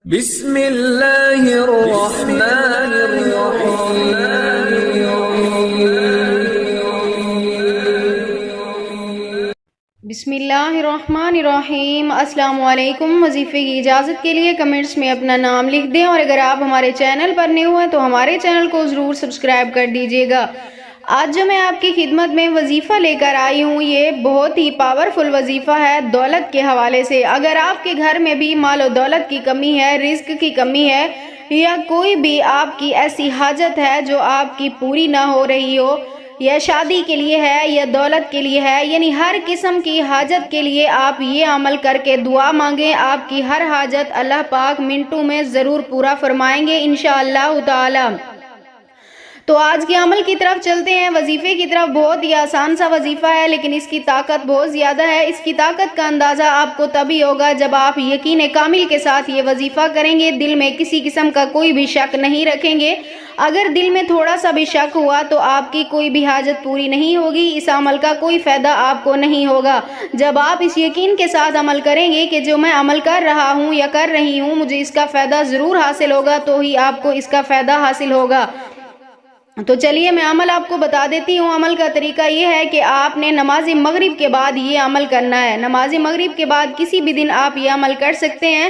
بسم اللہ الرحمن الرحیم۔ بسم اللہ الرحمن الرحیم۔ السلام علیکم۔ وظیفے کی اجازت کے لیے کمنٹس میں اپنا نام لکھ دیں، اور اگر آپ ہمارے چینل پر نئے ہوئے تو ہمارے چینل کو ضرور سبسکرائب کر دیجیے گا۔ آج جو میں آپ کی خدمت میں وظیفہ لے کر آئی ہوں، یہ بہت ہی پاورفل وظیفہ ہے دولت کے حوالے سے۔ اگر آپ کے گھر میں بھی مال و دولت کی کمی ہے، رزق کی کمی ہے، یا کوئی بھی آپ کی ایسی حاجت ہے جو آپ کی پوری نہ ہو رہی ہو، یا شادی کے لیے ہے یا دولت کے لیے ہے، یعنی ہر قسم کی حاجت کے لیے آپ یہ عمل کر کے دعا مانگیں، آپ کی ہر حاجت اللہ پاک منٹوں میں ضرور پورا فرمائیں گے انشاءاللہ تعالی۔ تو آج کے عمل کی طرف چلتے ہیں، وظیفے کی طرف۔ بہت ہی آسان سا وظیفہ ہے، لیکن اس کی طاقت بہت زیادہ ہے۔ اس کی طاقت کا اندازہ آپ کو تبھی ہوگا جب آپ یقین کامل کے ساتھ یہ وظیفہ کریں گے، دل میں کسی قسم کا کوئی بھی شک نہیں رکھیں گے۔ اگر دل میں تھوڑا سا بھی شک ہوا تو آپ کی کوئی بھی حاجت پوری نہیں ہوگی، اس عمل کا کوئی فائدہ آپ کو نہیں ہوگا۔ جب آپ اس یقین کے ساتھ عمل کریں گے کہ جو میں عمل کر رہا ہوں یا کر رہی ہوں مجھے اس کا فائدہ ضرور حاصل ہوگا، تو ہی آپ کو اس کا فائدہ حاصل ہوگا۔ تو چلیے میں عمل آپ کو بتا دیتی ہوں۔ عمل کا طریقہ یہ ہے کہ آپ نے نماز مغرب کے بعد یہ عمل کرنا ہے۔ نماز مغرب کے بعد کسی بھی دن آپ یہ عمل کر سکتے ہیں۔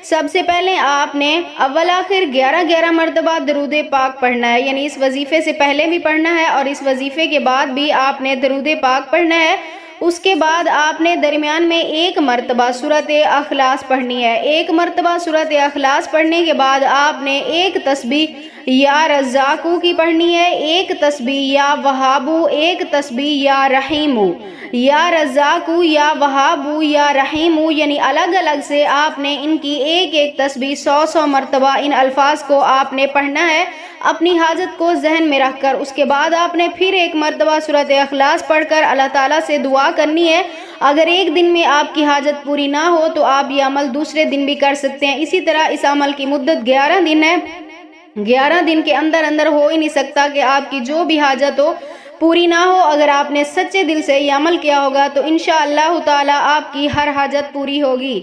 سب سے پہلے آپ نے اول آخر 11 مرتبہ درود پاک پڑھنا ہے، یعنی اس وظیفے سے پہلے بھی پڑھنا ہے اور اس وظیفے کے بعد بھی آپ نے درود پاک پڑھنا ہے۔ اس کے بعد آپ نے درمیان میں 1 مرتبہ سورۃ اخلاص پڑھنی ہے۔ 1 مرتبہ سورۃ اخلاص پڑھنے کے بعد آپ نے 1 تسبیح یا رزاقو کی پڑھنی ہے، 1 تسبیح یا وہابو، 1 تسبیح یا رحیمو، یا رزاقو یا وہابو یا رحیمو، یعنی الگ الگ سے آپ نے ان کی ایک تسبیح 100 مرتبہ ان الفاظ کو آپ نے پڑھنا ہے اپنی حاجت کو ذہن میں رکھ کر۔ اس کے بعد آپ نے پھر 1 مرتبہ سورۃ اخلاص پڑھ کر اللہ تعالیٰ سے دعا کرنی ہے۔ اگر ایک دن میں آپ کی حاجت پوری نہ ہو تو آپ یہ عمل دوسرے دن بھی کر سکتے ہیں۔ اسی طرح اس عمل کی مدت 11 دن ہے۔ 11 دن کے اندر ہو ہی نہیں سکتا کہ آپ کی جو بھی حاجت ہو پوری نہ ہو۔ اگر آپ نے سچے دل سے یہ عمل کیا ہوگا تو انشاءاللہ تعالی آپ کی ہر حاجت پوری ہوگی۔